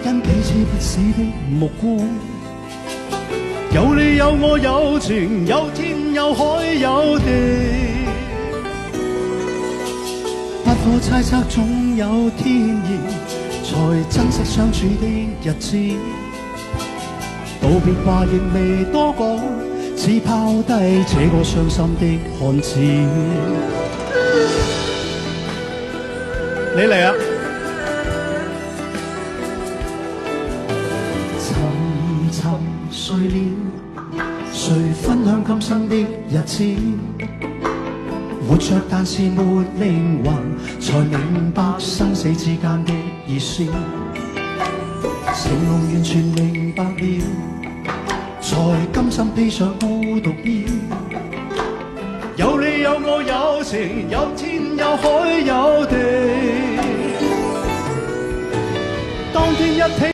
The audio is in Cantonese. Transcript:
因彼此不死的目光。有你有我有情，有天有海有地，不可猜測總有天意，才珍惜相處的日子。道別話亦未多講，只拋低這個傷心的漢子。你嚟啊！沉沉睡了，誰分享今生的日子？活着但是沒靈魂，才明白生死之間的意思。成龍完全明白了，才甘心披上孤獨衣。有你有我有情，有天有海有地。當天一起。